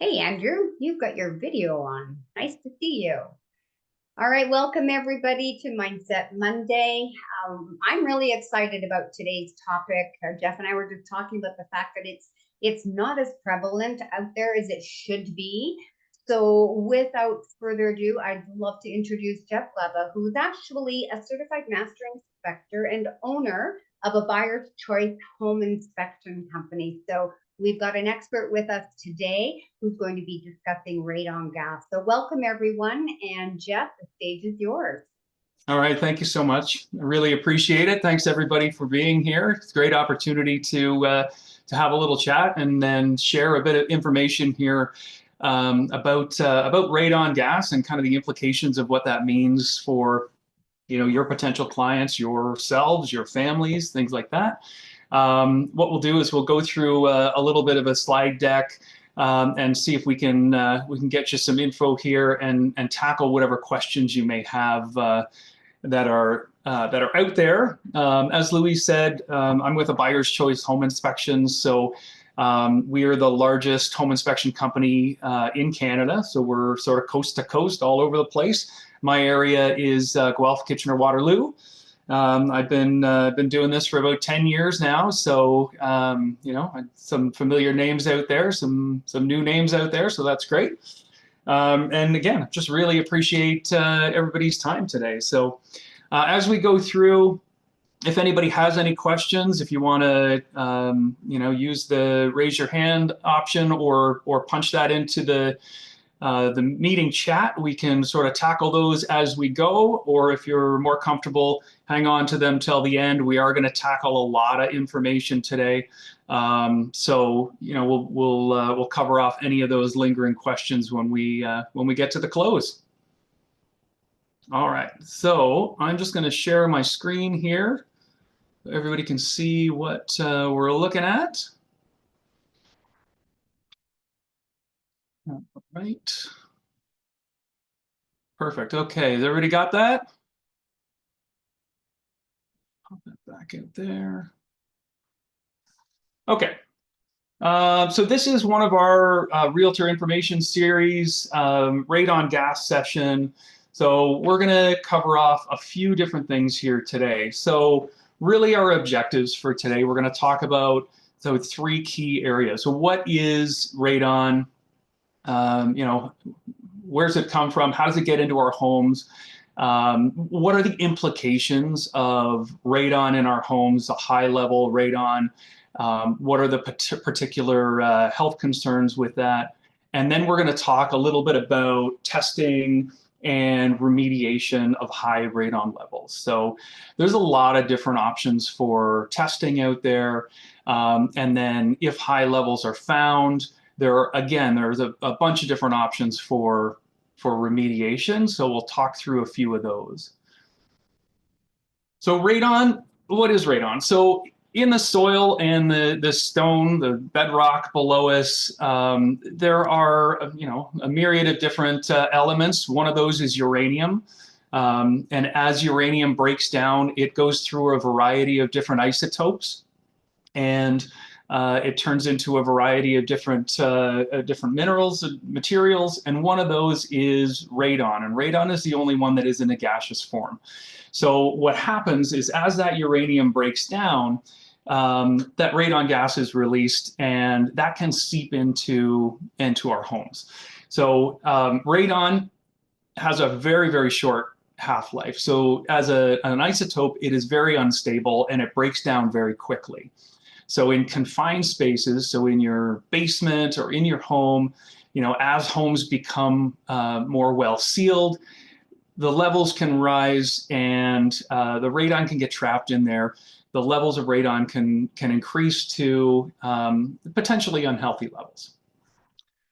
Hey, Andrew, you've got your video on. Nice to see you. All right, welcome everybody to Mindset Monday. I'm really excited about today's topic. Jeff and I were just talking about the fact that it's not as prevalent out there as it should be. So, without further ado, I'd love to introduce Jeff Leva, who's actually a certified master inspector and owner of a buyer's choice home inspection company. So, we've got an expert with us today who's going to be discussing radon gas. So, welcome everyone. And Jeff, the stage is yours. All right, thank you so much. I really appreciate it. Thanks everybody for being here. It's a great opportunity to have a little chat and then share a bit of information here about radon gas and kind of the implications of what that means for your potential clients, yourselves, your families, things like that. What we'll do is we'll go through a little bit of a slide deck and see if we can get you some info here and tackle whatever questions you may have that are out there. As Louise said, I'm with a Buyer's Choice Home Inspections, so we are the largest home inspection company in Canada. So we're sort of coast to coast, all over the place. My area is Guelph, Kitchener, Waterloo. I've been doing this for about 10 years now, so some familiar names out there, some new names out there, so that's great. And again, just really appreciate everybody's time today. So as we go through, if anybody has any questions, if you want to use the raise your hand option or punch that into the meeting chat, we can sort of tackle those as we go. Or if you're more comfortable, hang on to them till the end. We are going to tackle a lot of information today. So we'll cover off any of those lingering questions when we get to the close. All right, so I'm just going to share my screen here so everybody can see what we're looking at. All right. Perfect. Okay, has everybody got that? Pop that back out there. Okay. So this is one of our Realtor Information Series radon gas session. So we're going to cover off a few different things here today. So really our objectives for today, we're going to talk about three key areas. So what is radon? Where does it come from? How does it get into our homes? What are the implications of radon in our homes, the high level radon? What are the particular health concerns with that? And then we're going to talk a little bit about testing and remediation of high radon levels. So there's a lot of different options for testing out there. And then if high levels are found, there's a bunch of different options for remediation. So we'll talk through a few of those. So radon, what is radon? So in the soil and the stone, the bedrock below us, there are a myriad of different elements. One of those is uranium. And as uranium breaks down, it goes through a variety of different isotopes. And it turns into a variety of different minerals and materials, and one of those is radon. And radon is the only one that is in a gaseous form. So what happens is as that uranium breaks down, that radon gas is released, and that can seep into our homes. So radon has a very, very short half-life. So as an isotope, it is very unstable and it breaks down very quickly. So in confined spaces, so in your basement or in your home, as homes become more well sealed, the levels can rise and the radon can get trapped in there. The levels of radon can increase to potentially unhealthy levels.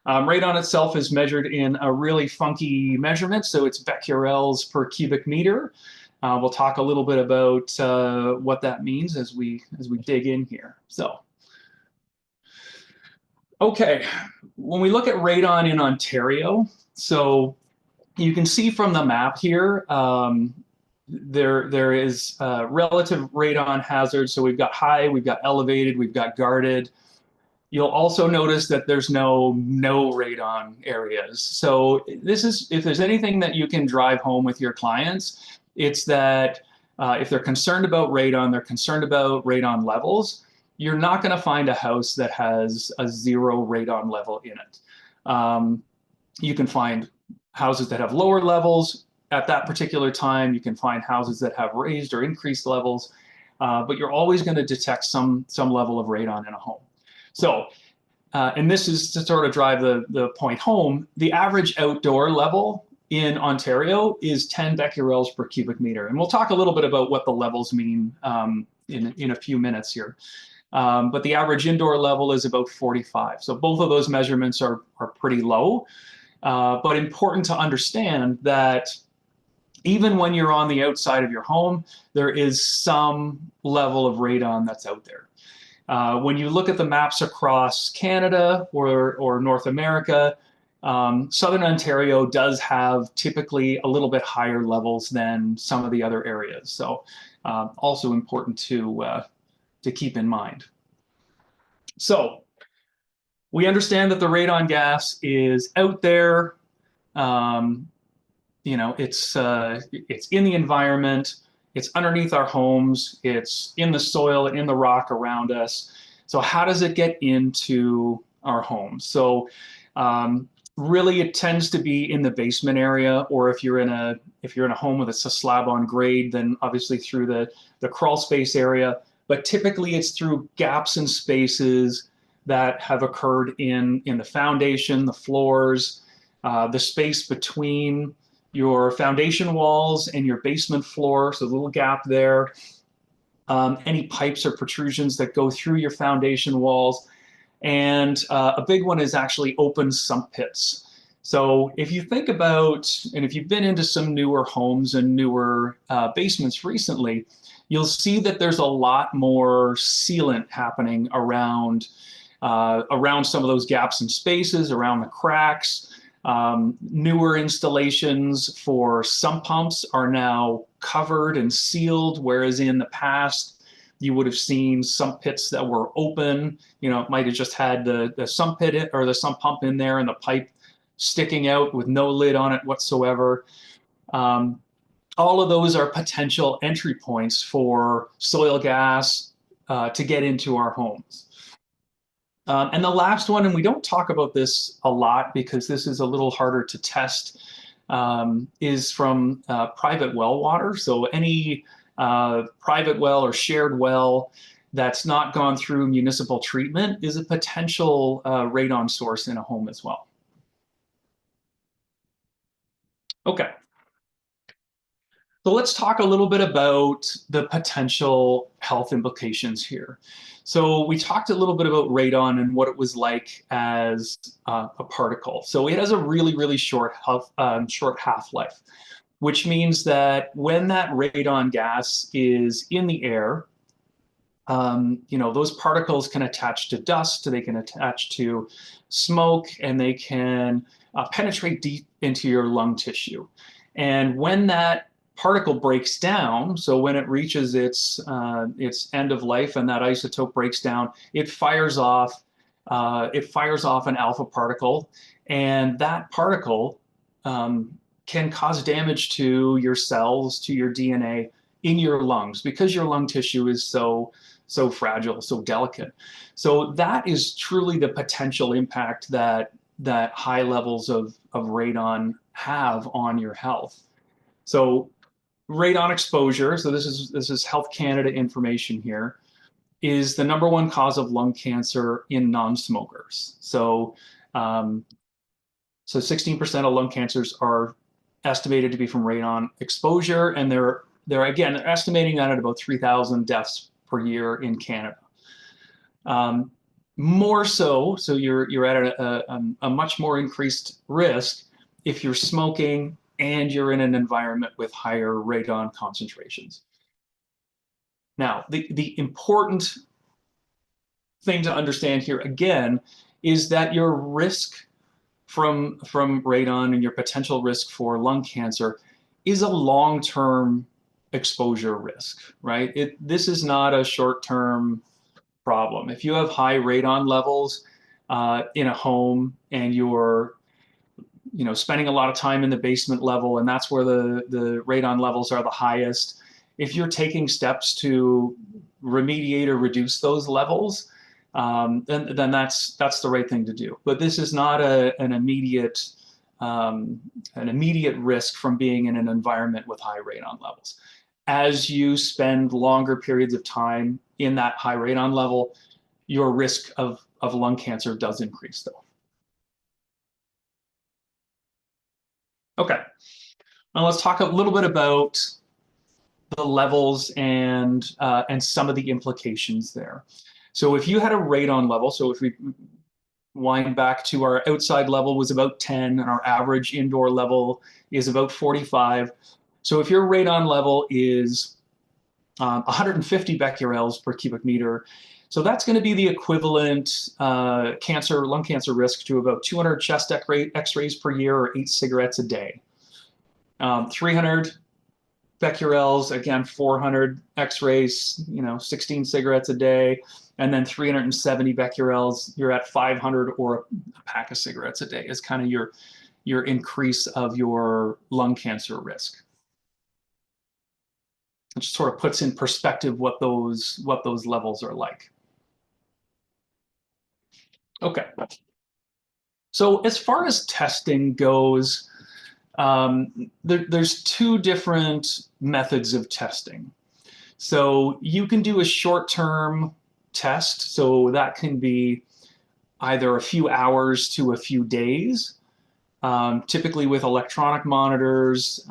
Radon itself is measured in a really funky measurement, so it's becquerels per cubic meter. We'll talk a little bit about what that means as we dig in here. So, okay, when we look at radon in Ontario, so you can see from the map here, there is relative radon hazard. So we've got high, we've got elevated, we've got guarded. You'll also notice that there's no radon areas. So this is, if there's anything that you can drive home with your clients, it's that if they're concerned about radon, they're concerned about radon levels, you're not going to find a house that has a 0 radon level in it. You can find houses that have lower levels at that particular time. You can find houses that have raised or increased levels, but you're always going to detect some level of radon in a home. So, and this is to sort of drive the point home, the average outdoor level in Ontario is 10 becquerels per cubic meter. And we'll talk a little bit about what the levels mean in a few minutes here. But the average indoor level is about 45. So both of those measurements are pretty low, but important to understand that even when you're on the outside of your home, there is some level of radon that's out there. When you look at the maps across Canada or North America, Southern Ontario does have typically a little bit higher levels than some of the other areas. So also important to keep in mind. So we understand that the radon gas is out there. You know, it's in the environment. It's underneath our homes. It's in the soil and in the rock around us. So how does it get into our homes? So really, it tends to be in the basement area, or if you're in a home with a slab on grade, then obviously through the crawl space area. But typically, it's through gaps and spaces that have occurred in the foundation, the floors, the space between your foundation walls and your basement floor, so a little gap there. Any pipes or protrusions that go through your foundation walls. And a big one is actually open sump pits. So if you think about, and if you've been into some newer homes and newer basements recently, you'll see that there's a lot more sealant happening around some of those gaps and spaces, around the cracks. Newer installations for sump pumps are now covered and sealed, whereas in the past you would have seen sump pits that were open. You know, it might have just had the sump pit or the sump pump in there and the pipe sticking out with no lid on it whatsoever. All of those are potential entry points for soil gas to get into our homes. And the last one, and we don't talk about this a lot because this is a little harder to test, is from private well water. So any private well or shared well that's not gone through municipal treatment is a potential radon source in a home as well. Okay. So let's talk a little bit about the potential health implications here. So we talked a little bit about radon and what it was like as a particle. So it has a really short half-life, which means that when that radon gas is in the air, you know, those particles can attach to dust, they can attach to smoke, and they can penetrate deep into your lung tissue. And when that particle breaks down, so when it reaches its end of life and that isotope breaks down, it fires off an alpha particle, and that particle can cause damage to your cells, to your DNA in your lungs, because your lung tissue is so fragile, so delicate. So that is truly the potential impact that high levels of radon have on your health. So radon exposure, so this is Health Canada information here, is the #1 cause of lung cancer in non-smokers. So 16% of lung cancers are estimated to be from radon exposure, and they're estimating that at about 3,000 deaths per year in Canada. More so you're at a much more increased risk if you're smoking and you're in an environment with higher radon concentrations. Now, the important thing to understand here again is that your risk from radon and your potential risk for lung cancer is a long-term exposure risk, right? This is not a short-term problem. If you have high radon levels in a home and you're spending a lot of time in the basement level, and that's where the radon levels are the highest. If you're taking steps to remediate or reduce those levels, then that's the right thing to do. But this is not an immediate risk from being in an environment with high radon levels. As you spend longer periods of time in that high radon level, your risk of lung cancer does increase, though. Okay, now let's talk a little bit about the levels and some of the implications there. So if you had a radon level, so if we wind back to our outside level was about 10 and our average indoor level is about 45. So if your radon level is 150 becquerels per cubic meter, so that's going to be the equivalent lung cancer risk to about 200 chest x-rays per year or 8 cigarettes a day. 300 becquerels, again, 400 x-rays, 16 cigarettes a day. And then 370 becquerels, you're at 500 or a pack of cigarettes a day is kind of your increase of your lung cancer risk. It just sort of puts in perspective what those levels are like. Okay. So as far as testing goes, there's two different methods of testing. So you can do a short-term test. So that can be either a few hours to a few days, typically with electronic monitors.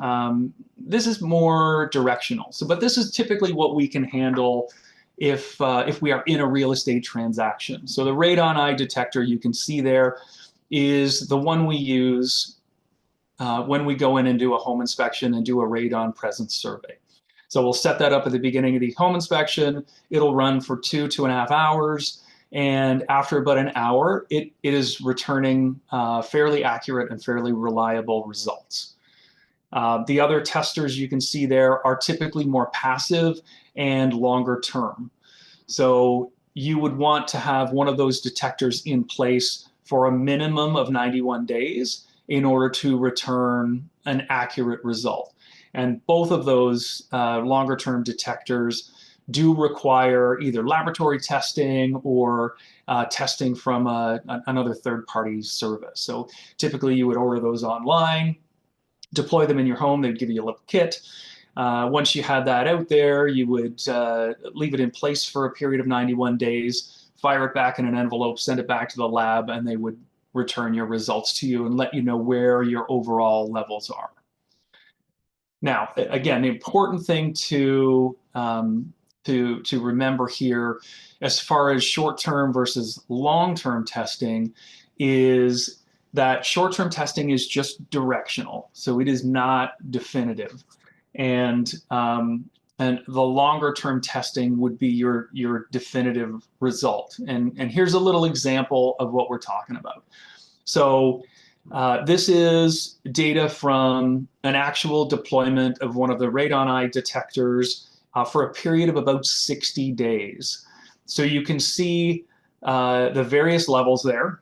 This is more directional. But this is typically what we can handle if we are in a real estate transaction. So the radon eye detector you can see there is the one we use when we go in and do a home inspection and do a radon presence survey. So we'll set that up at the beginning of the home inspection. It'll run for 2.5 hours. And after about an hour, it is returning fairly accurate and fairly reliable results. The other testers you can see there are typically more passive and longer term. So you would want to have one of those detectors in place for a minimum of 91 days in order to return an accurate result. And both of those longer term detectors do require either laboratory testing or testing from another third-party service. So typically you would order those online, deploy them in your home, they'd give you a little kit. Once you had that out there, you would leave it in place for a period of 91 days, fire it back in an envelope, send it back to the lab, and they would return your results to you and let you know where your overall levels are. Now, again, the important thing to remember here, as far as short-term versus long-term testing, is that short-term testing is just directional, so it is not definitive, and the longer-term testing would be your definitive result. And here's a little example of what we're talking about. So this is data from an actual deployment of one of the radon eye detectors for a period of about 60 days. So you can see the various levels there.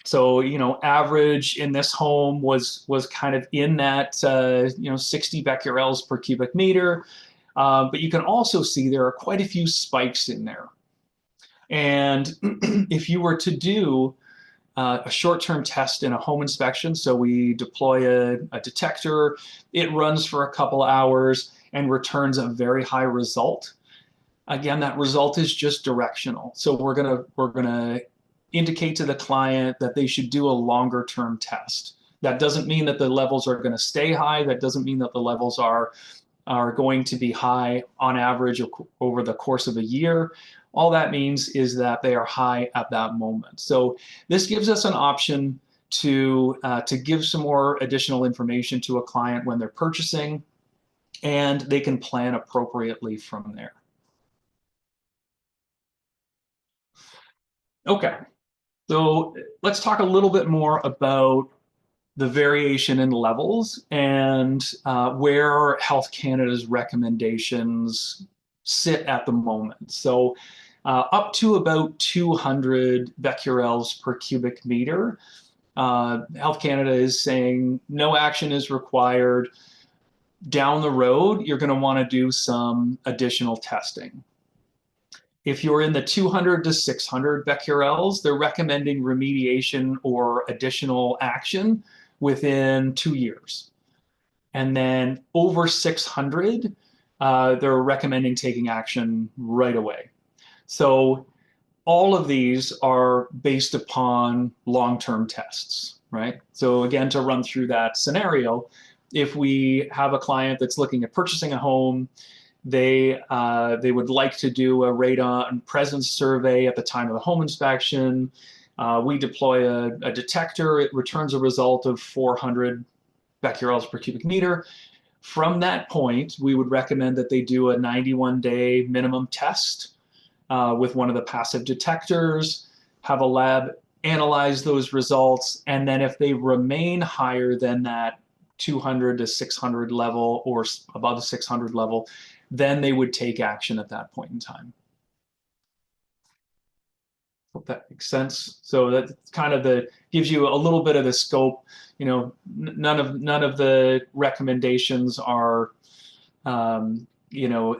So, average in this home was kind of in that, 60 becquerels per cubic meter. But you can also see there are quite a few spikes in there. And if you were to do a short-term test in a home inspection, so we deploy a detector, it runs for a couple hours and returns a very high result. Again, that result is just directional. So we're gonna indicate to the client that they should do a longer-term test. That doesn't mean that the levels are going to stay high. That doesn't mean that the levels are going to be high on average over the course of a year. All that means is that they are high at that moment. So this gives us an option to give some more additional information to a client when they're purchasing, and they can plan appropriately from there. Okay, so let's talk a little bit more about the variation in levels and where Health Canada's recommendations sit at the moment. So up to about 200 becquerels per cubic meter. Health Canada is saying no action is required. Down the road, you're going to want to do some additional testing. If you're in the 200 to 600 becquerels, they're recommending remediation or additional action within 2 years. And then over 600, they're recommending taking action right away. So all of these are based upon long-term tests, right? So again, to run through that scenario, if we have a client that's looking at purchasing a home, they would like to do a radon presence survey at the time of the home inspection. We deploy a detector. It returns a result of 400 becquerels per cubic meter. From that point, we would recommend that they do a 91-day minimum test with one of the passive detectors, have a lab analyze those results, and then if they remain higher than that 200 to 600 level or above the 600 level, then they would take action at that point in time. Hope that makes sense. So that kind of gives you a little bit of the scope. You know, none of the recommendations are you know,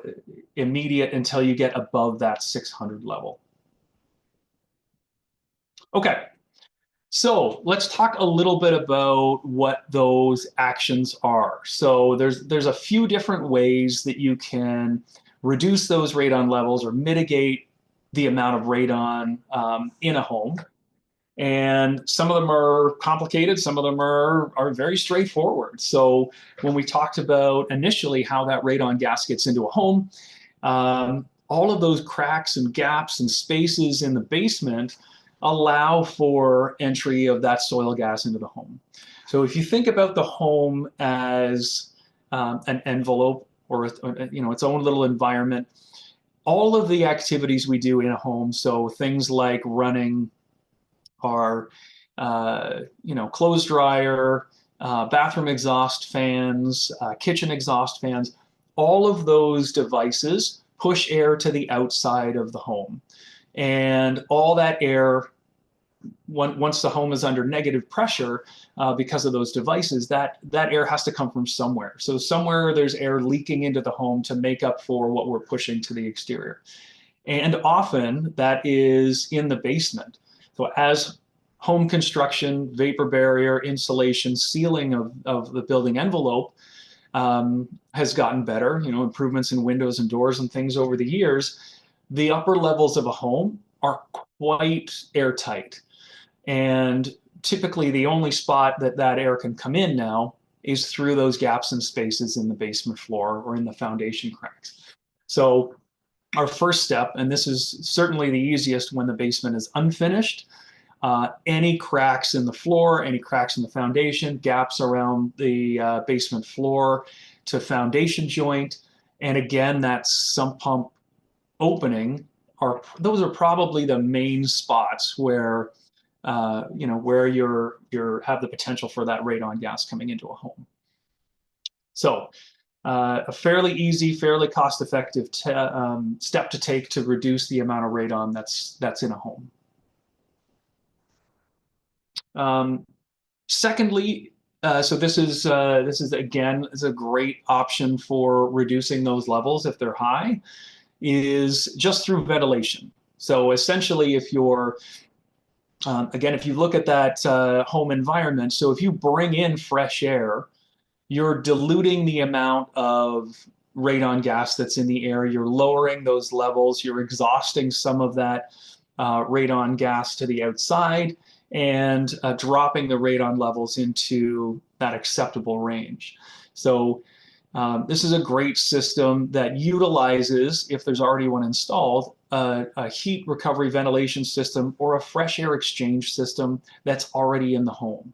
immediate until you get above that 600 level. Okay, so let's talk a little bit about what those actions are. So there's a few different ways that you can reduce those radon levels or mitigate the amount of radon in a home. And some of them are complicated, some of them are very straightforward. So when we talked about initially how that radon gas gets into a home, all of those cracks and gaps and spaces in the basement allow for entry of that soil gas into the home. So if you think about the home as an envelope or you know, its own little environment, all of the activities we do in a home, so things like running our you know, clothes dryer, bathroom exhaust fans, kitchen exhaust fans, all of those devices push air to the outside of the home. And all that air, once the home is under negative pressure because of those devices, that air has to come from somewhere. So somewhere there's air leaking into the home to make up for what we're pushing to the exterior. And often that is in the basement. So as home construction, vapor barrier, insulation, sealing of the building envelope has gotten better, you know, improvements in windows and doors and things over the years, the upper levels of a home are quite airtight. And typically the only spot that that air can come in now is through those gaps and spaces in the basement floor or in the foundation cracks. So our first step, and this is certainly the easiest when the basement is unfinished, any cracks in the floor, any cracks in the foundation, gaps around the basement floor to foundation joint, and again, that sump pump opening, those are probably the main spots where you know, where you're have the potential for that radon gas coming into a home. So a fairly easy, fairly cost-effective step to take to reduce the amount of radon that's in a home. Secondly, so this is again is a great option for reducing those levels if they're high, is just through ventilation. So essentially, if you're again, if you look at that home environment, so if you bring in fresh air, you're diluting the amount of radon gas that's in the air. You're lowering those levels. You're exhausting some of that radon gas to the outside and dropping the radon levels into that acceptable range. So this is a great system that utilizes, if there's already one installed, a heat recovery ventilation system or a fresh air exchange system that's already in the home.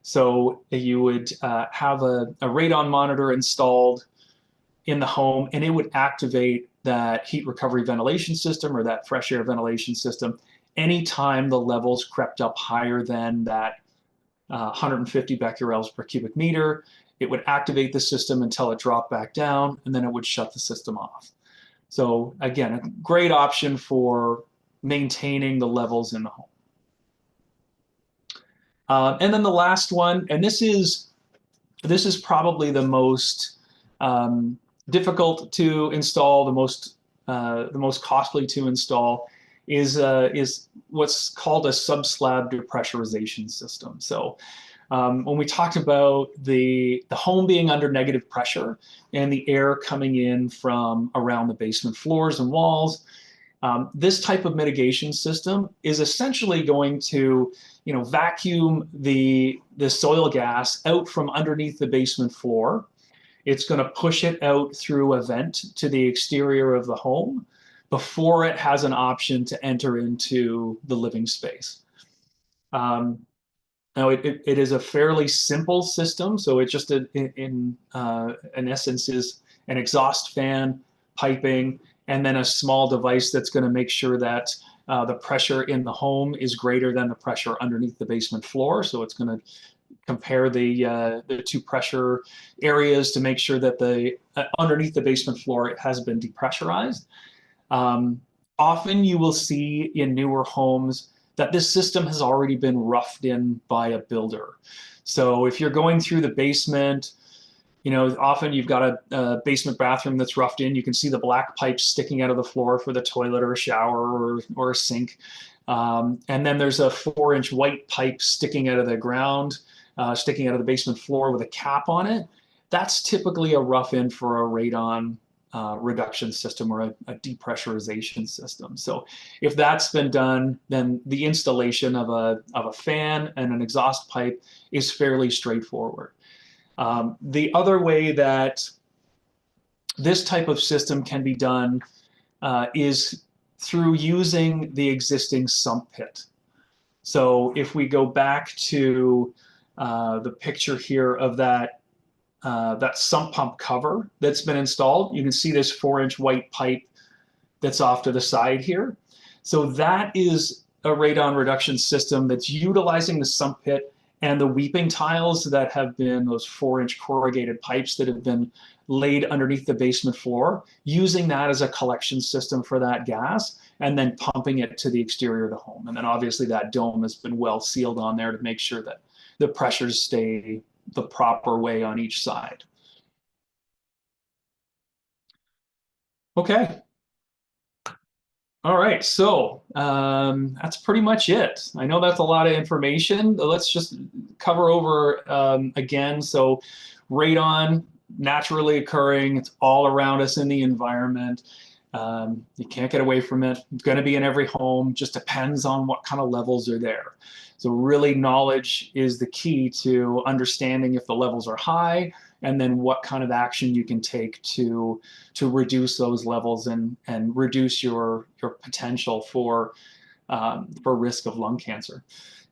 So you would have a radon monitor installed in the home, and it would activate that heat recovery ventilation system or that fresh air ventilation system anytime the levels crept up higher than that 150 becquerels per cubic meter. It would activate the system until it dropped back down, and then it would shut the system off. So again, a great option for maintaining the levels in the home. And then the last one, and this is probably the most difficult to install, the most costly to install, is what's called a subslab depressurization system. So when we talked about the home being under negative pressure and the air coming in from around the basement floors and walls, this type of mitigation system is essentially going to, vacuum the soil gas out from underneath the basement floor. It's going to push it out through a vent to the exterior of the home before it has an option to enter into the living space. Now, it is a fairly simple system. So it just in essence is an exhaust fan, piping, and then a small device that's going to make sure that the pressure in the home is greater than the pressure underneath the basement floor. So it's going to compare the two pressure areas to make sure that the underneath the basement floor it has been depressurized. Often you will see in newer homes that this system has already been roughed in by a builder. So if you're going through the basement, often you've got a basement bathroom that's roughed in. You can see the black pipes sticking out of the floor for the toilet or a shower or a sink. And then there's a 4-inch white pipe sticking out of the ground, sticking out of the basement floor with a cap on it. That's typically a rough in for a radon reduction system or a depressurization system. So if that's been done, then the installation of a fan and an exhaust pipe is fairly straightforward. The other way that this type of system can be done is through using the existing sump pit. So if we go back to the picture here of that sump pump cover that's been installed, you can see this 4-inch white pipe that's off to the side here. So that is a radon reduction system that's utilizing the sump pit and the weeping tiles that have been those 4-inch corrugated pipes that have been laid underneath the basement floor, using that as a collection system for that gas, and then pumping it to the exterior of the home. And then obviously that dome has been well sealed on there to make sure that the pressures stay the proper way on each side. Okay. All right, so that's pretty much it. I know that's a lot of information. Let's just cover over again. So radon, naturally occurring, it's all around us in the environment. You can't get away from it. It's going to be in every home, just depends on what kind of levels are there. So really knowledge is the key to understanding if the levels are high, and then what kind of action you can take to reduce those levels and reduce your potential for risk of lung cancer.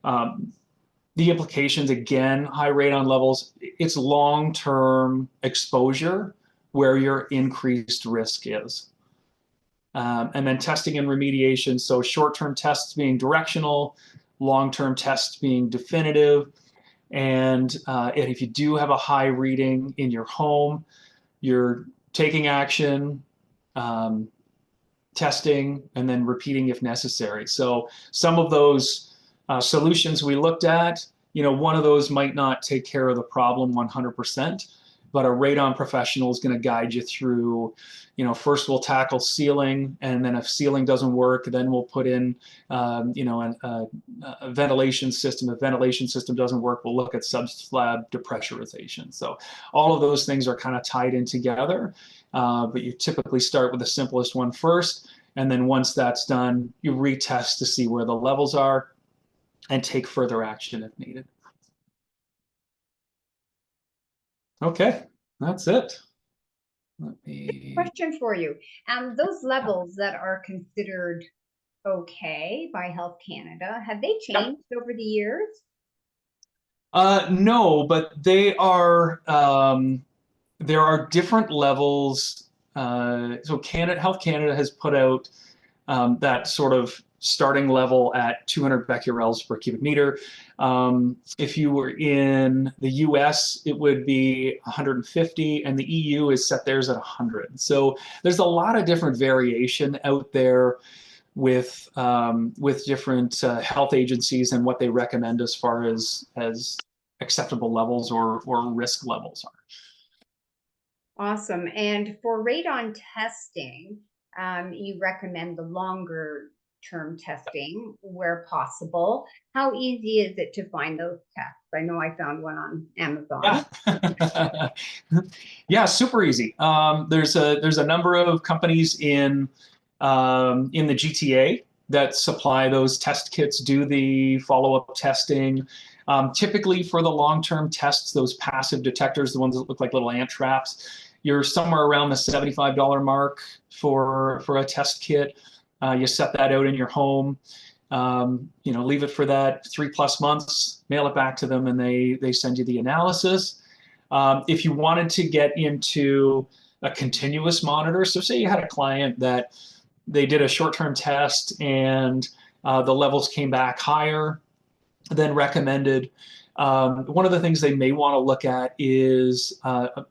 The implications, again, high radon levels, it's long-term exposure where your increased risk is. And then testing and remediation, so short-term tests being directional, long-term tests being definitive. And if you do have a high reading in your home, you're taking action, testing, and then repeating if necessary. So some of those solutions we looked at, one of those might not take care of the problem 100%, but a radon professional is going to guide you through, first we'll tackle sealing, and then if sealing doesn't work, then we'll put in, a ventilation system. If ventilation system doesn't work, we'll look at subslab depressurization. So all of those things are kind of tied in together, but you typically start with the simplest one first, and then once that's done, you retest to see where the levels are and take further action if needed. Okay, that's it. Let me... Question for you. Those levels that are considered okay by Health Canada, have they changed over the years? No, but they are. There are different levels. So Health Canada has put out that sort of starting level at 200 becquerels per cubic meter. If you were in the US, it would be 150, and the EU is set theirs at 100. So there's a lot of different variation out there with different health agencies and what they recommend as far as acceptable levels or risk levels are. Awesome. And for radon testing, you recommend the longer term testing where possible. How easy is it to find those tests? I know I found one on Amazon. Yeah, yeah, super easy. There's a number of companies in the GTA that supply those test kits, do the follow-up testing. Typically for the long-term tests, those passive detectors, the ones that look like little ant traps, you're somewhere around the $75 mark for a test kit. You set that out in your home, leave it for that 3+ months, mail it back to them, and they send you the analysis. If you wanted to get into a continuous monitor, so say you had a client that they did a short-term test and the levels came back higher than recommended, one of the things they may want to look at is a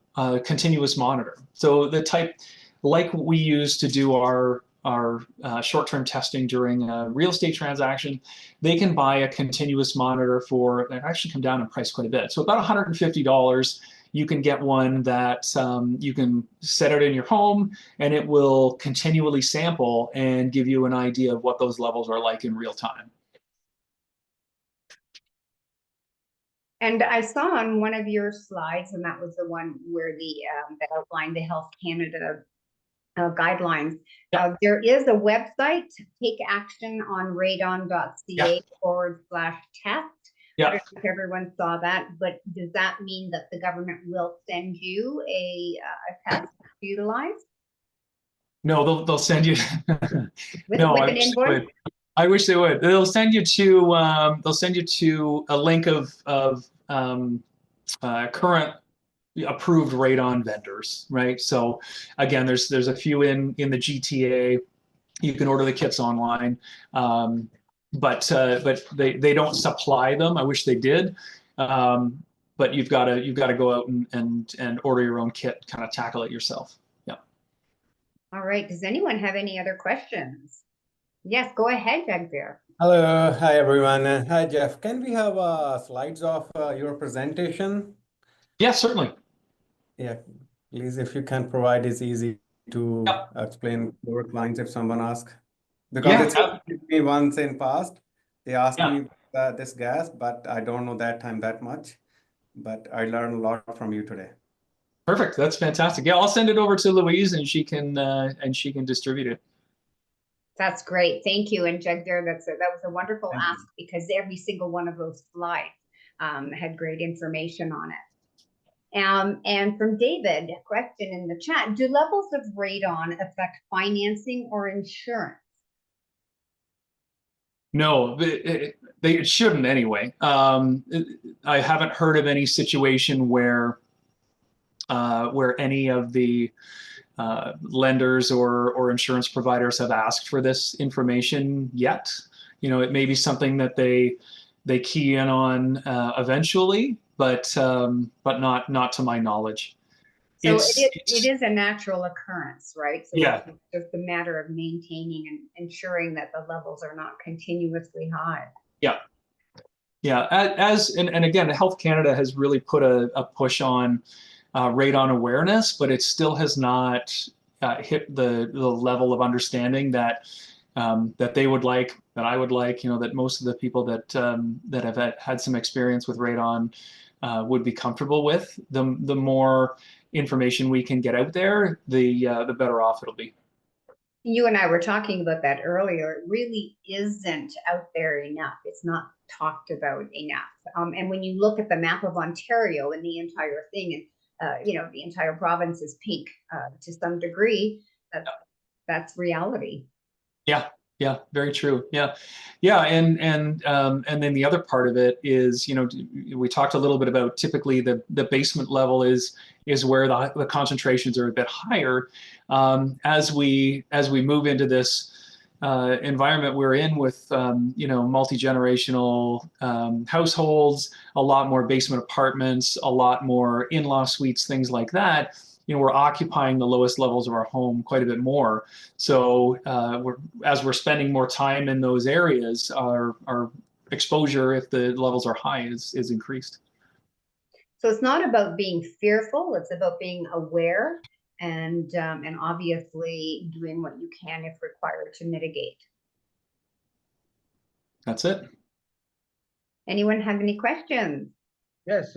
continuous monitor. So the type like we use to do our short-term testing during a real estate transaction, they can buy a continuous monitor for, they actually come down in price quite a bit. So about $150, you can get one that you can set it in your home and it will continually sample and give you an idea of what those levels are like in real time. And I saw on one of your slides, and that was the one where that outlined the Health Canada guidelines. There is a website, Take Action on radon.ca/test. Yeah. I don't know if everyone saw that, but does that mean that the government will send you a test to utilize? No, they'll send you. With I an invoice? I wish they would. They'll send you to a link of current approved radon vendors, right? So again, there's a few in the GTA. You can order the kits online, but they don't supply them. I wish they did. But you've got to go out and order your own kit, kind of tackle it yourself. Yeah. All right. Does anyone have any other questions? Yes, go ahead, Jagvir. Hello, hi everyone. Hi Jeff. Can we have slides of your presentation? Yeah, certainly. Yeah, please, if you can provide, it's easy to explain to our clients if someone asks. Because it's happened to me once in past. They asked me this gas, but I don't know that time that much. But I learned a lot from you today. Perfect. That's fantastic. Yeah, I'll send it over to Louise and she can distribute it. That's great. Thank you. And Jagvir, that was a wonderful ask because every single one of those slides had great information on it. And from David, a question in the chat: do levels of radon affect financing or insurance? No, they shouldn't anyway. I haven't heard of any situation where any of the lenders or insurance providers have asked for this information yet. It may be something that they key in on eventually, but not to my knowledge. So it is a natural occurrence, right? So yeah, it's just a matter of maintaining and ensuring that the levels are not continuously high. Yeah. And again, Health Canada has really put a push on radon awareness, but it still has not hit the level of understanding that they would like, that I would like, that most of the people that have had some experience with radon would be comfortable with. The more information we can get out there, the better off it'll be. You and I were talking about that earlier. It really isn't out there enough. It's not talked about enough. And when you look at the map of Ontario and the entire thing, and the entire province is pink to some degree, that's reality. Yeah, very true. Yeah, and then the other part of it is, we talked a little bit about typically the basement level is where the concentrations are a bit higher. As we move into this environment we're in with multi-generational households, a lot more basement apartments, a lot more in-law suites, things like that. We're occupying the lowest levels of our home quite a bit more. So as we're spending more time in those areas, our exposure, if the levels are high, is increased. So it's not about being fearful; it's about being aware and obviously doing what you can if required to mitigate. That's it. Anyone have any questions? Yes.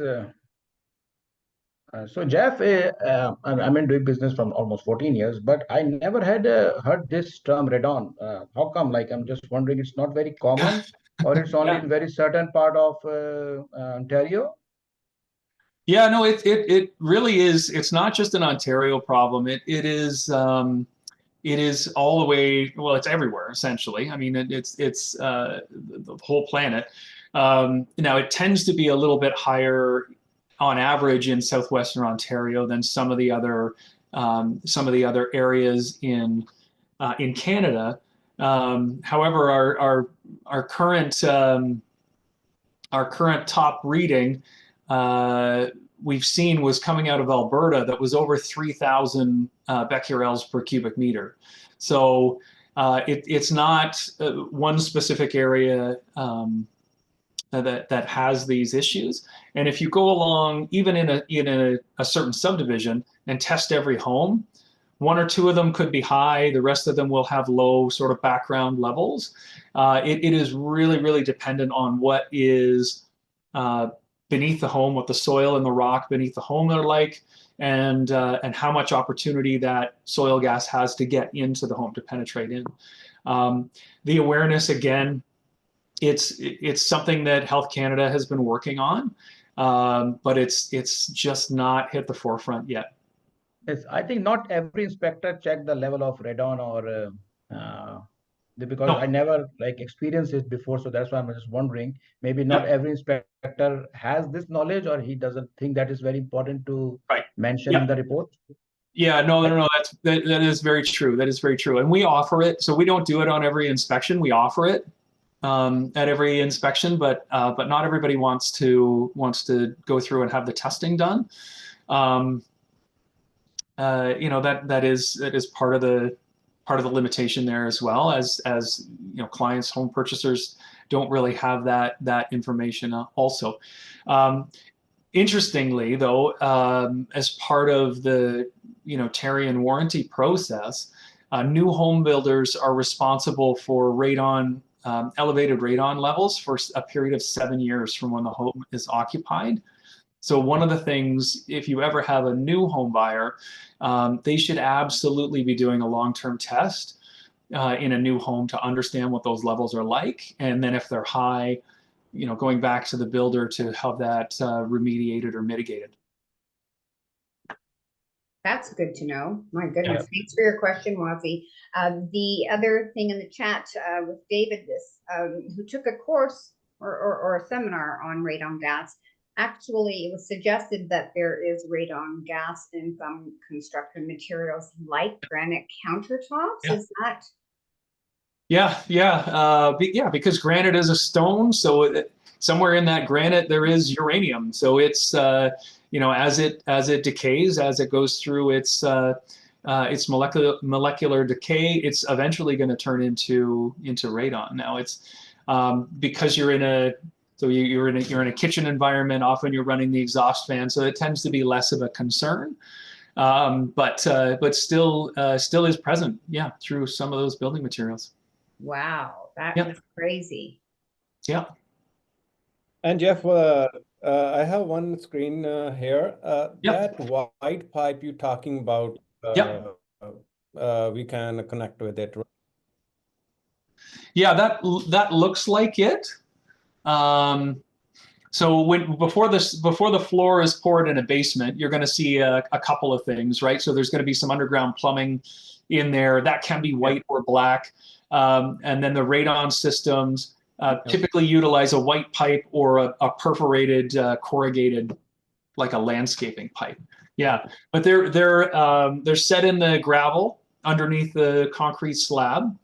So Jeff, I'm in doing business from almost 14 years, but I never had heard this term radon. How come? Like, I'm just wondering, it's not very common, or it's only in very certain part of Ontario? Yeah, no, it really is. It's not just an Ontario problem. It is all the way. Well, it's everywhere essentially. I mean, it's the whole planet. Now, it tends to be a little bit higher on average in southwestern Ontario than some of the other areas in Canada. However, our current top reading we've seen was coming out of Alberta that was over 3,000 becquerels per cubic meter. So it's not one specific area that has these issues. And if you go along, even in a certain subdivision, and test every home, one or two of them could be high. The rest of them will have low sort of background levels. It is really, really dependent on what is beneath the home, what the soil and the rock beneath the home are like, and how much opportunity that soil gas has to get into the home, to penetrate in. The awareness, again, it's something that Health Canada has been working on, but it's just not hit the forefront yet. Yes, I think not every inspector check the level of radon or because No. I never experienced it before, so that's why I'm just wondering. Maybe not every inspector has this knowledge, or he doesn't think that is very important to mention in the report. Yeah, no. That is very true. That is very true. And we offer it, so we don't do it on every inspection. We offer it at every inspection, but not everybody wants to go through and have the testing done. That is part of the limitation there, as well as clients, home purchasers don't really have that information also. Interestingly, though, as part of the Tarion warranty process, new home builders are responsible for radon, elevated radon levels for a period of 7 years from when the home is occupied. So one of the things, if you ever have a new home buyer, they should absolutely be doing a long-term test in a new home to understand what those levels are like. And then if they're high, going back to the builder to have that remediated or mitigated. That's good to know. My goodness. Thanks for your question, Wazi. The other thing in the chat with David, who took a course or a seminar on radon gas. Actually, it was suggested that there is radon gas in some construction materials like granite countertops. Is that? Yeah, because granite is a stone, so somewhere in that granite there is uranium. So it's as it decays, as it goes through its molecular decay, it's eventually going to turn into radon. Now it's because you're in a kitchen environment. Often you're running the exhaust fan, so it tends to be less of a concern. But still is present, through some of those building materials. Wow, that is crazy. Yeah. And Jeff, I have one screen here. That white pipe you're talking about, we can connect with it. Yeah, that looks like it. So before the floor is poured in a basement, you're going to see a couple of things, right? So there's going to be some underground plumbing in there that can be white or black, and then the radon systems typically utilize a white pipe or a perforated corrugated, like a landscaping pipe. Yeah, but they're set in the gravel underneath the concrete slab.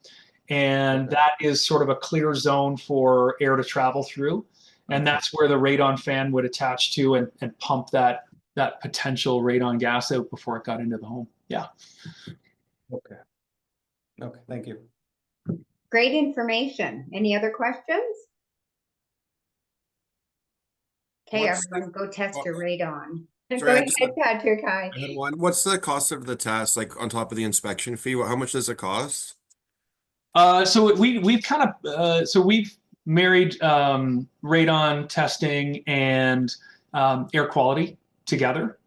and Okay. that is sort of a clear zone for air to travel through. And that's where the radon fan would attach to and pump that potential radon gas out before it got into the home. Yeah. Okay. Okay, thank you. Great information. Any other questions? Okay, What's everyone, go test your radon. Go Sorry, I ahead, just Patrick. Hi. I had one. What's the cost of the test, like on top of the inspection fee? How much does it cost? So we've kind of so we've married radon testing and air quality together.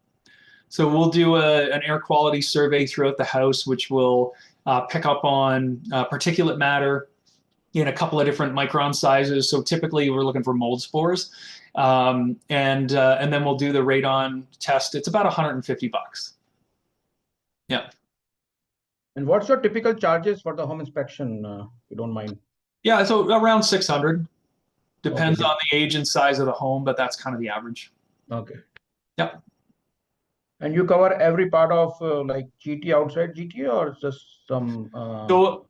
So we'll do an air quality survey throughout the house, which will pick up on particulate matter in a couple of different micron sizes. So typically we're looking for mold spores, and then we'll do the radon test. It's about $150. Yeah. And what's your typical charges for the home inspection, if you don't mind? Yeah, so around 600. Depends Okay. on the age and size of the home, but that's kind of the average. Okay. Yep. And you cover every part of like GT, outside GT, or just some? So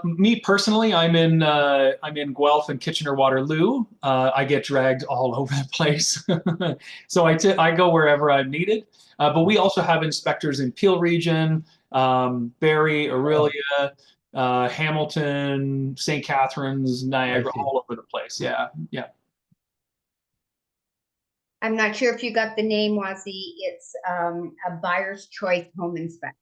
me personally, I'm in Guelph and Kitchener-Waterloo. I get dragged all over the place, so I go wherever I'm needed. But we also have inspectors in Peel region, Barrie, Aurelia, Hamilton, St. Catharines, Niagara, see. all over the place. Yeah, yeah. I'm not sure if you got the name, Wazzy. It's a buyer's choice home inspection.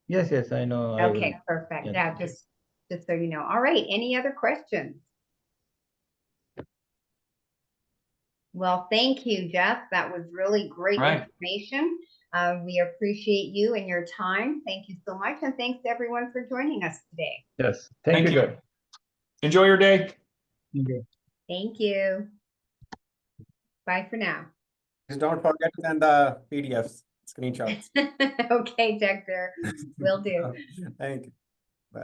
Yes, yes, I know. Okay, perfect. yes. Yeah, just so you know. All right, any other questions? Well, thank you, Jeff. That was really great Right. information. We appreciate you and your time. Thank you so much. And thanks to everyone for joining us today. Yes. Thank you, Jeff. Enjoy your day. Thank you. Thank you. Bye for now. Just don't forget to send the PDFs, screenshots. Okay, Dexter, will do. Thank you. Bye.